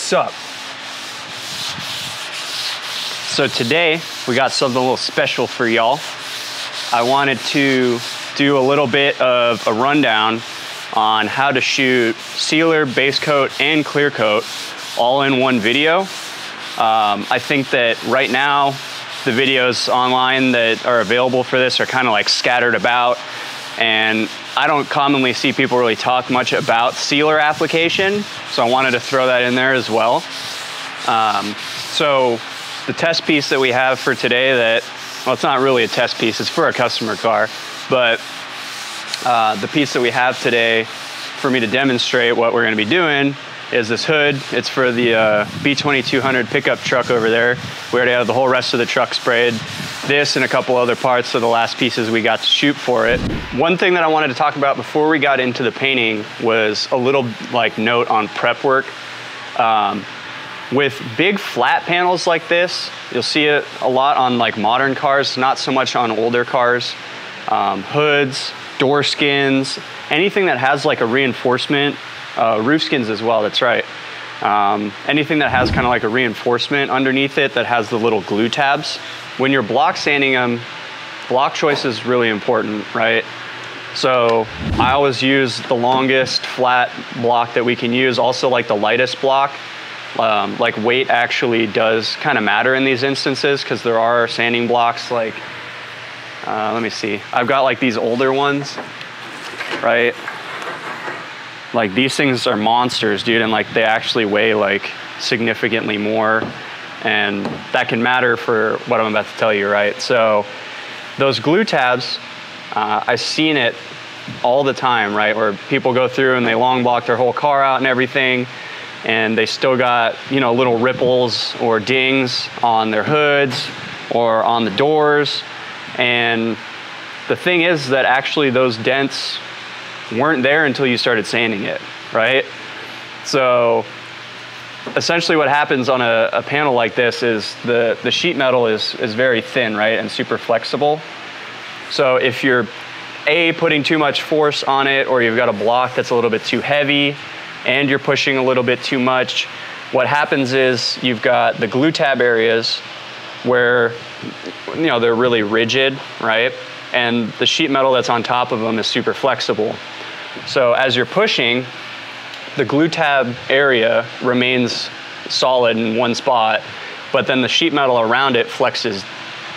What's up? So today we got something a little special for y'all. I wanted to do a little bit of a rundown on how to shoot sealer, base coat, and clear coat all in one video. I think that right now the videos online that are available for this are kind of like scattered about, and I don't commonly see people really talk much about sealer application, so I wanted to throw that in there as well. So the test piece that we have for today well, it's not really a test piece, it's for a customer car, but the piece that we have today for me to demonstrate what we're gonna be doing is this hood. It's for the B2200 pickup truck over there. We already have the whole rest of the truck sprayed. This and a couple other parts are the last pieces we got to shoot for it. One thing that I wanted to talk about before we got into the painting was a little note on prep work. With big flat panels like this, you'll see it a lot on modern cars, not so much on older cars. Hoods, door skins, anything that has a reinforcement, roof skins as well, that's right. Anything that has kind of a reinforcement underneath it that has the little glue tabs. When you're block sanding them, block choice is really important, right? So I always use the longest flat block that we can use, also the lightest block. Weight actually does kind of matter in these instances because there are sanding blocks let me see. I've got these older ones, right? These things are monsters, dude, and they actually weigh significantly more, and that can matter for what I'm about to tell you, right? So those glue tabs, I've seen it all the time, right? Where people go through and they long block their whole car out and everything, and they still got, little ripples or dings on their hoods or on the doors. And the thing is that actually those dents weren't there until you started sanding it, right? So essentially what happens on a panel like this is the sheet metal is very thin, right, and super flexible. So if you're putting too much force on it, or you've got a block that's a little bit too heavy and you're pushing a little bit too much, what happens is you've got the glue tab areas where they're really rigid, right? And the sheet metal that's on top of them is super flexible. So as you're pushing, the glue tab area remains solid in one spot, but then the sheet metal around it flexes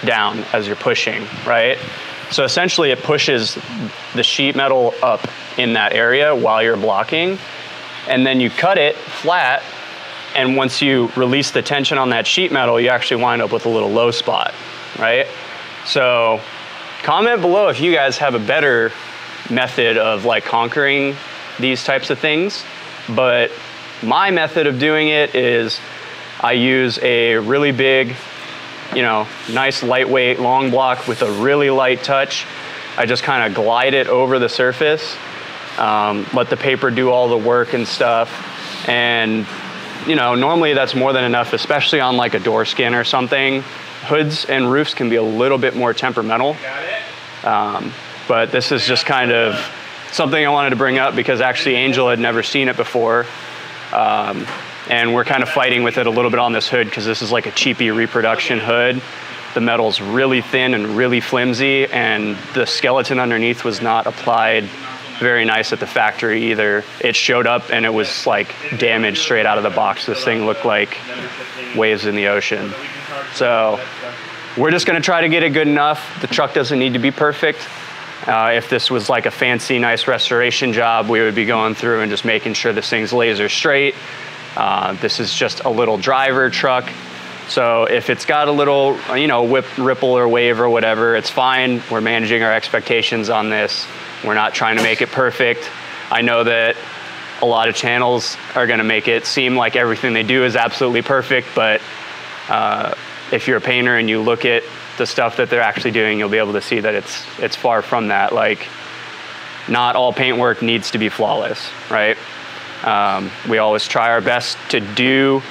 down as you're pushing, right? So essentially it pushes the sheet metal up in that area while you're blocking, and then you cut it flat, and once you release the tension on that sheet metal, you actually wind up with a little low spot, right? So comment below if you guys have a better method of conquering these types of things, but my method of doing it is I use a really big, nice lightweight long block with a really light touch. I just kind of glide it over the surface, let the paper do all the work and stuff, and normally that's more than enough, especially on a door skin or something. Hoods and roofs can be a little bit more temperamental. Got it. But this is just kind of something I wanted to bring up because actually Angel had never seen it before. And we're kind of fighting with it a little bit on this hood because this is a cheapy reproduction hood. The metal's really thin and really flimsy, and the skeleton underneath was not applied very nice at the factory either. It showed up and it was damaged straight out of the box. This thing looked like waves in the ocean. So we're just gonna try to get it good enough. The truck doesn't need to be perfect. If this was a fancy, nice restoration job, we would be going through and just making sure this thing's laser straight. This is just a little driver truck. So if it's got a little, ripple or wave or whatever, it's fine. We're managing our expectations on this. We're not trying to make it perfect. I know that a lot of channels are gonna make it seem like everything they do is absolutely perfect, but if you're a painter and you look at the stuff that they're actually doing, you'll be able to see that it's far from that. Not all paint work needs to be flawless, right? We always try our best to do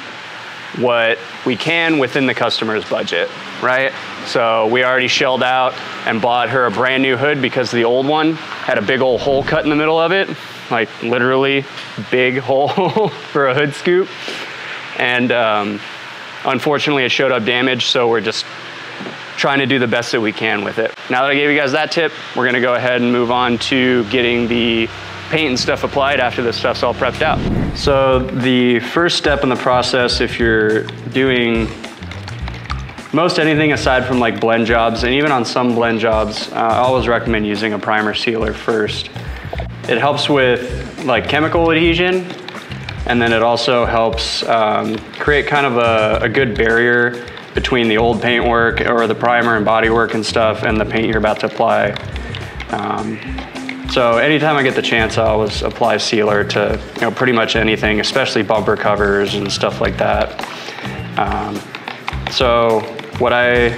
what we can within the customer's budget, right? So we already shelled out and bought her a brand new hood because the old one had a big old hole cut in the middle of it, literally big hole for a hood scoop. and unfortunately it showed up damaged, so we're just trying to do the best that we can with it. Now that I gave you guys that tip, we're gonna go ahead and move on to getting the paint and stuff applied after this stuff's all prepped out. So the first step in the process, if you're doing most anything aside from like blend jobs, and even on some blend jobs, I always recommend using a primer sealer first. It helps with like chemical adhesion, and then it also helps create kind of a good barrier between the old paintwork or the primer and bodywork and stuff and the paint you're about to apply. So anytime I get the chance, I always apply sealer to pretty much anything, especially bumper covers and stuff like that. So what I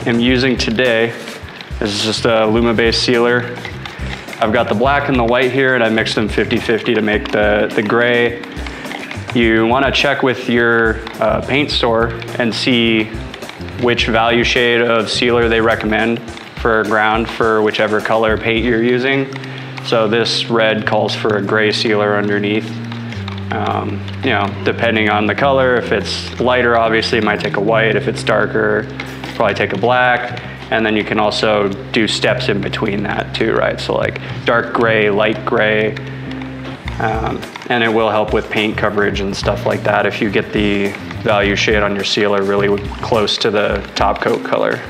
am using today is just a Luma-based sealer. I've got the black and the white here, and I mixed them 50-50 to make the gray. You want to check with your paint store and see which value shade of sealer they recommend for ground for whichever color paint you're using. So this red calls for a gray sealer underneath. Depending on the color, if it's lighter, obviously it might take a white. If it's darker, probably take a black. And then you can also do steps in between that too, right? So like dark gray, light gray, and it will help with paint coverage and stuff like that if you get the value shade on your sealer really close to the top coat color.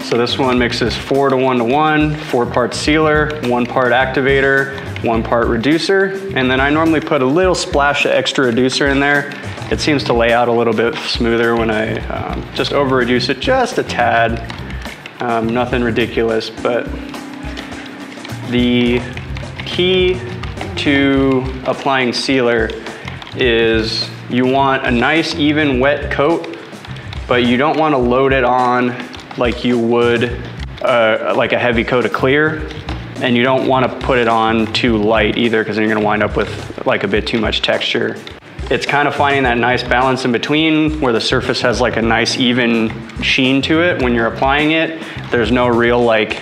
So this one mixes 4 to 1 to 1, 4 parts sealer, 1 part activator, 1 part reducer, and then I normally put a little splash of extra reducer in there. It seems to lay out a little bit smoother when I just over reduce it just a tad. Nothing ridiculous, but the key to applying sealer is you want a nice even wet coat, but you don't want to load it on like you would like a heavy coat of clear, and you don't want to put it on too light either, because then you're going to wind up with like a bit too much texture. It's kind of finding that nice balance in between where the surface has like a nice even sheen to it when you're applying it. There's no real like,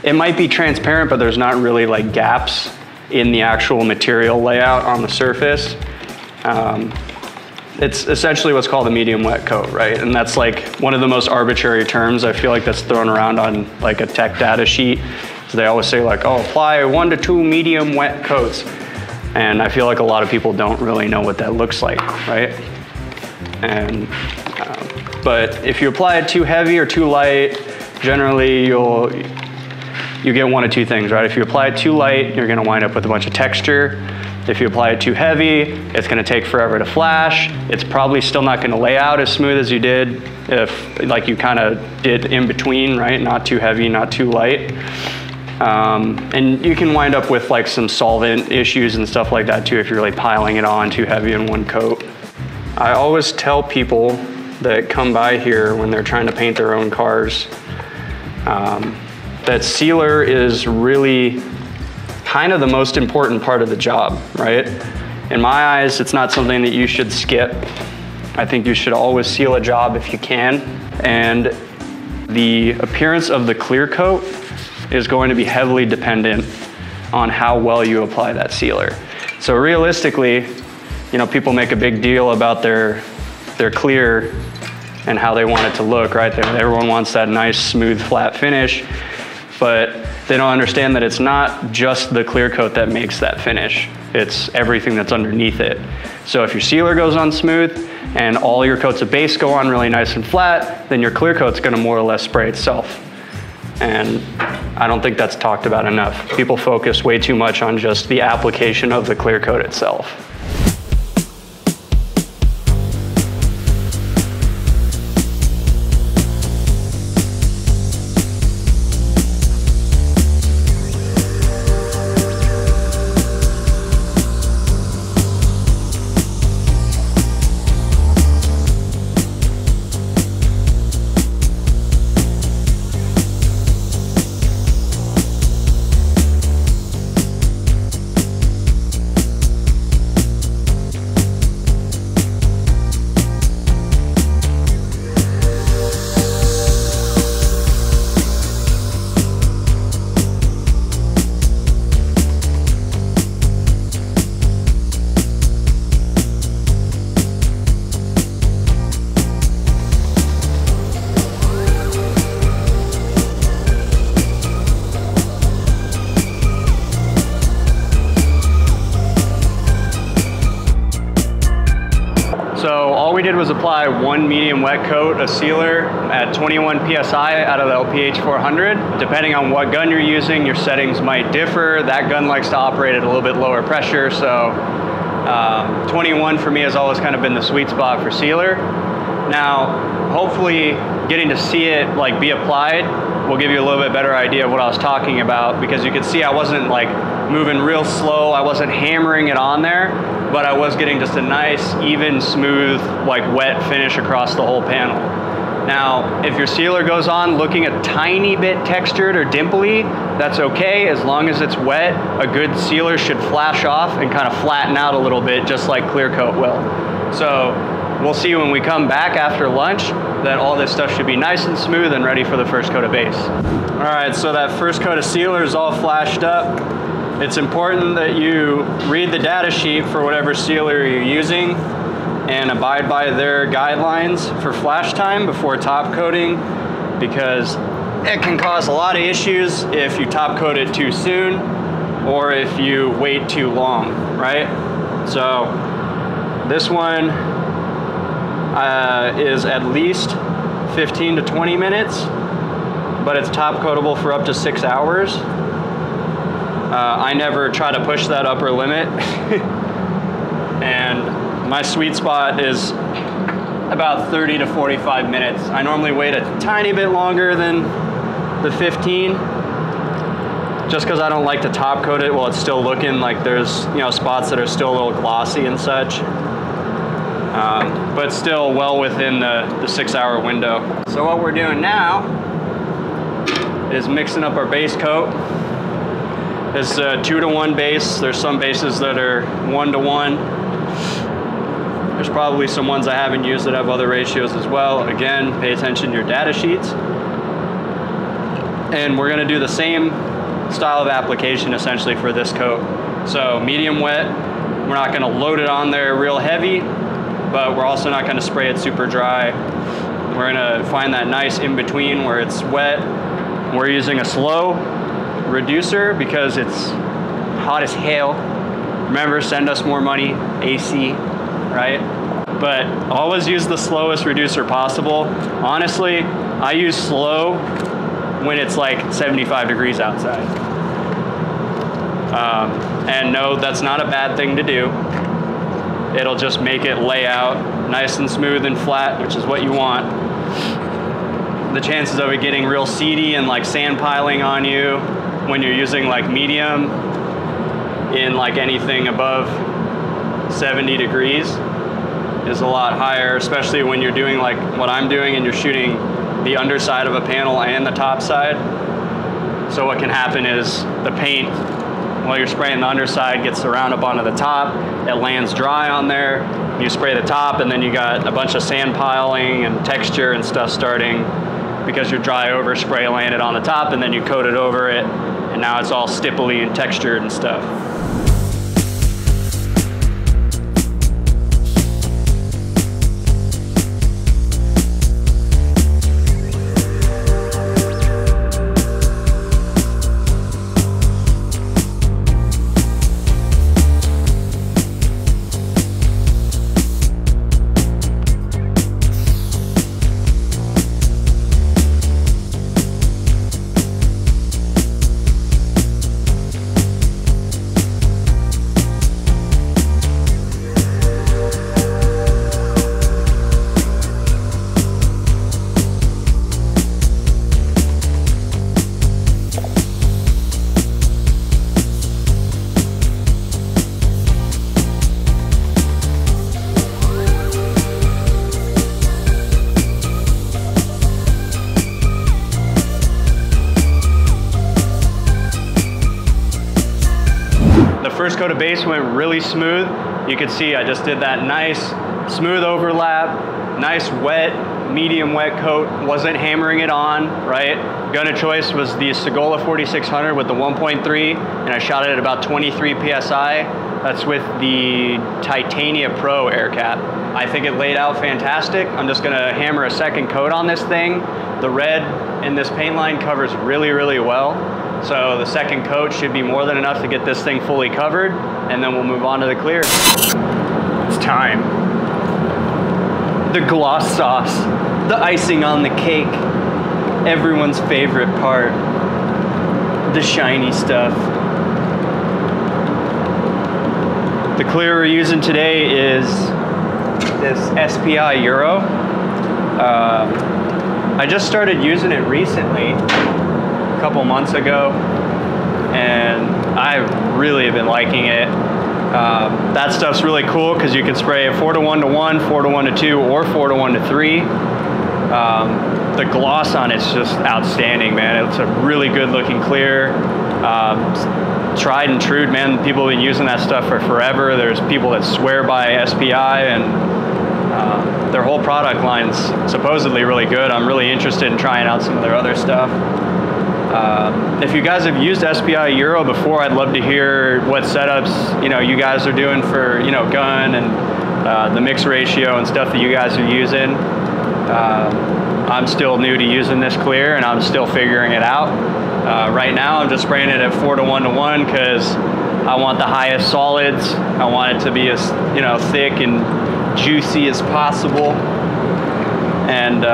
it might be transparent, but there's not really like gaps in the actual material layout on the surface. It's essentially what's called a medium wet coat, right? And that's like one of the most arbitrary terms I feel like that's thrown around on like a tech data sheet. So they always say like, oh, apply 1 to 2 medium wet coats. And I feel like a lot of people don't really know what that looks like, right? And, but if you apply it too heavy or too light, generally you get 1 of 2 things, right? If you apply it too light, you're gonna wind up with a bunch of texture. If you apply it too heavy, it's gonna take forever to flash. It's probably still not gonna lay out as smooth as you did if like you kind of did in between, right? Not too heavy, not too light. And you can wind up with like some solvent issues and stuff like that too if you're really piling it on too heavy in one coat. I always tell people that come by here when they're trying to paint their own cars that sealer is really kind of the most important part of the job, right? In my eyes, it's not something that you should skip. I think you should always seal a job if you can. And the appearance of the clear coat is going to be heavily dependent on how well you apply that sealer. So realistically, people make a big deal about their clear and how they want it to look, right? Everyone wants that nice, smooth, flat finish, but they don't understand that it's not just the clear coat that makes that finish. It's everything that's underneath it. So if your sealer goes on smooth and all your coats of base go on really nice and flat, then your clear coat's gonna more or less spray itself. And I don't think that's talked about enough. People focus way too much on just the application of the clear coat itself. we did was apply one medium wet coat of sealer at 21 PSI out of the LPH 400. Depending on what gun you're using, your settings might differ. That gun likes to operate at a little bit lower pressure, so 21 for me has always kind of been the sweet spot for sealer. Now, hopefully getting to see it like be applied will give you a little bit better idea of what I was talking about, because you can see I wasn't like moving real slow, I wasn't hammering it on there, but I was getting just a nice, even, smooth, like wet finish across the whole panel. Now, if your sealer goes on looking a tiny bit textured or dimply, that's okay, as long as it's wet. A good sealer should flash off and kind of flatten out a little bit, just like clear coat will. So we'll see when we come back after lunch that all this stuff should be nice and smooth and ready for the first coat of base. All right, so that first coat of sealer is all flashed up. It's important that you read the data sheet for whatever sealer you're using and abide by their guidelines for flash time before top coating, because it can cause a lot of issues if you top coat it too soon or if you wait too long, right? So this one is at least 15 to 20 minutes, but it's top coatable for up to 6 hours. I never try to push that upper limit. And my sweet spot is about 30 to 45 minutes. I normally wait a tiny bit longer than the 15, just because I don't like to top coat it while it's still looking like there's, you know, spots that are still a little glossy and such. But still well within the 6 hour window. So what we're doing now is mixing up our base coat. It's a 2-to-1 base. There's some bases that are 1-to-1. There's probably some ones I haven't used that have other ratios as well. Again, pay attention to your data sheets. And we're gonna do the same style of application essentially for this coat. So medium wet, we're not gonna load it on there real heavy, but we're also not gonna spray it super dry. We're gonna find that nice in between where it's wet. We're using a slow reducer because it's hot as hell. Remember, send us more money, AC, right? But always use the slowest reducer possible. Honestly, I use slow when it's like 75 degrees outside. And no, that's not a bad thing to do. It'll just make it lay out nice and smooth and flat, which is what you want. The chances of it getting real seedy and like sand piling on you when you're using like medium in like anything above 70 degrees is a lot higher, especially when you're doing like what I'm doing and you're shooting the underside of a panel and the top side. So what can happen is the paint, while you're spraying the underside, gets around up onto the top, it lands dry on there, you spray the top, and then you got a bunch of sand piling and texture and stuff starting because your dry over spray landed on the top, and then you coat it over it, and now it's all stipply and textured and stuff. First coat of base went really smooth. You can see I just did that nice smooth overlap, nice wet, medium wet coat, wasn't hammering it on, right? Gun of choice was the Segola 4600 with the 1.3, and I shot it at about 23 PSI. That's with the Titania Pro air cap. I think it laid out fantastic. I'm just gonna hammer a second coat on this thing. The red in this paint line covers really, really well. So the second coat should be more than enough to get this thing fully covered, and then we'll move on to the clear. It's time. The gloss sauce, the icing on the cake, everyone's favorite part, the shiny stuff. The clear we're using today is this SPI Euro. I just started using it recently, a couple months ago, and I really have been liking it. That stuff's really cool because you can spray it 4:1:1, 4:1:2, or 4:1:3. The gloss on it's just outstanding, man. It's a really good looking clear. Tried and true, man. People have been using that stuff for forever. There's people that swear by SPI, and their whole product line's supposedly really good. I'm really interested in trying out some of their other stuff. If you guys have used SPI Euro before, I'd love to hear what setups you guys are doing for gun and the mix ratio and stuff that you guys are using. I'm still new to using this clear, and I'm still figuring it out. Right now, I'm just spraying it at 4:1:1 because I want the highest solids. I want it to be as thick and juicy as possible. And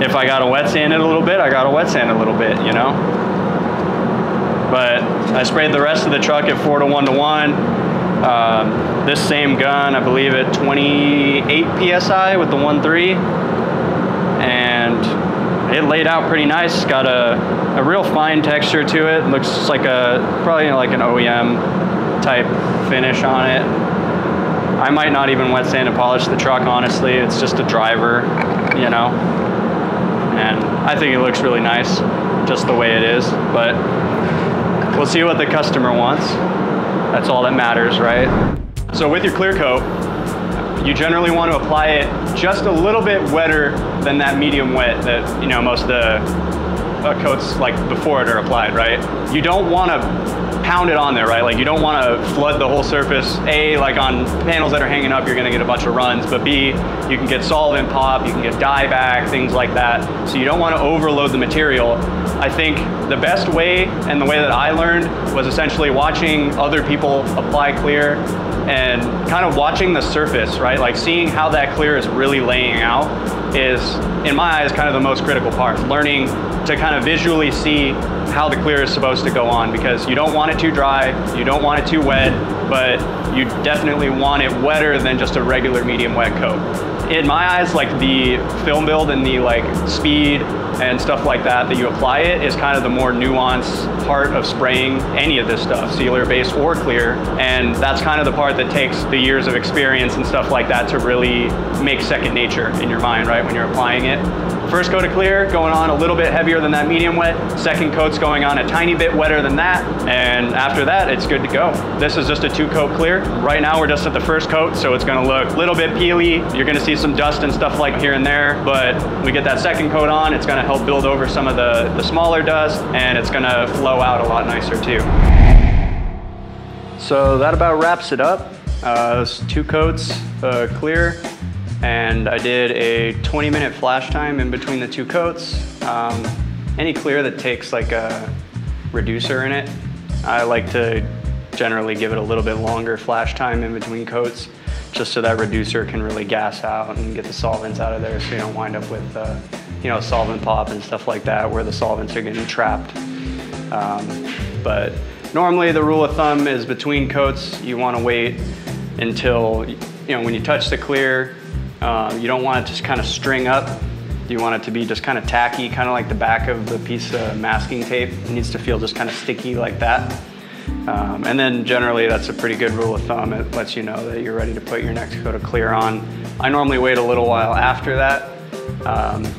if I gotta wet sand it a little bit, I gotta wet sand it a little bit, But I sprayed the rest of the truck at 4:1:1. This same gun, I believe at 28 PSI with the 1.3, and it laid out pretty nice. Got a real fine texture to it. Looks like probably like an OEM type finish on it. I might not even wet sand and polish the truck, honestly. It's just a driver, and I think it looks really nice just the way it is, but we'll see what the customer wants. That's all that matters, right? So with your clear coat, you generally want to apply it just a little bit wetter than that medium wet that most of the coats like before it are applied, right? You don't want to pound it on there, right? Like you don't want to flood the whole surface. A, like on panels that are hanging up, you're going to get a bunch of runs, but B, you can get solvent pop, you can get dye back, things like that. So you don't want to overload the material. I think the best way, and the way that I learned, was essentially watching other people apply clear and kind of watching the surface, right? Like seeing how that clear is really laying out is, in my eyes, kind of the most critical part. Learning to kind of visually see how the clear is supposed to go on, because you don't want it too dry, you don't want it too wet, but you definitely want it wetter than just a regular medium wet coat. In my eyes, like the film build and the speed and stuff like that you apply it is kind of the more nuanced part of spraying any of this stuff, sealer, base, or clear. And that's kind of the part that takes the years of experience and stuff like that to really make second nature in your mind, right, when you're applying it. First coat of clear going on a little bit heavier than that medium wet. Second coat's going on a tiny bit wetter than that. And after that, it's good to go. This is just a 2-coat clear. Right now, we're just at the first coat, so it's gonna look a little bit peely. You're gonna see some dust and stuff like here and there, but we get that second coat on, it's gonna help build over some of the smaller dust, and it's gonna flow out a lot nicer too. So that about wraps it up. It's 2 coats clear, and I did a 20-minute flash time in between the 2 coats. Any clear that takes like a reducer in it, I like to generally give it a little bit longer flash time in between coats, just so that reducer can really gas out and get the solvents out of there, so you don't wind up with solvent pop and stuff like that where the solvents are getting trapped. But normally the rule of thumb is between coats, you want to wait until, when you touch the clear, you don't want it to just kind of string up. You want it to be just kind of tacky, kind of like the back of the piece of masking tape. It needs to feel just kind of sticky like that. And then generally that's a pretty good rule of thumb. It lets you know that you're ready to put your next coat of clear on. I normally wait a little while after that,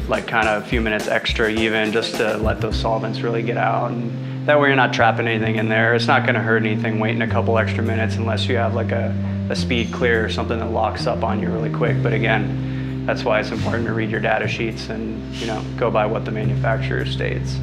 like kind of a few minutes extra even, just to let those solvents really get out. And that way you're not trapping anything in there. It's not gonna hurt anything waiting a couple extra minutes unless you have like a speed clear or something that locks up on you really quick. But again, that's why it's important to read your data sheets and go by what the manufacturer states.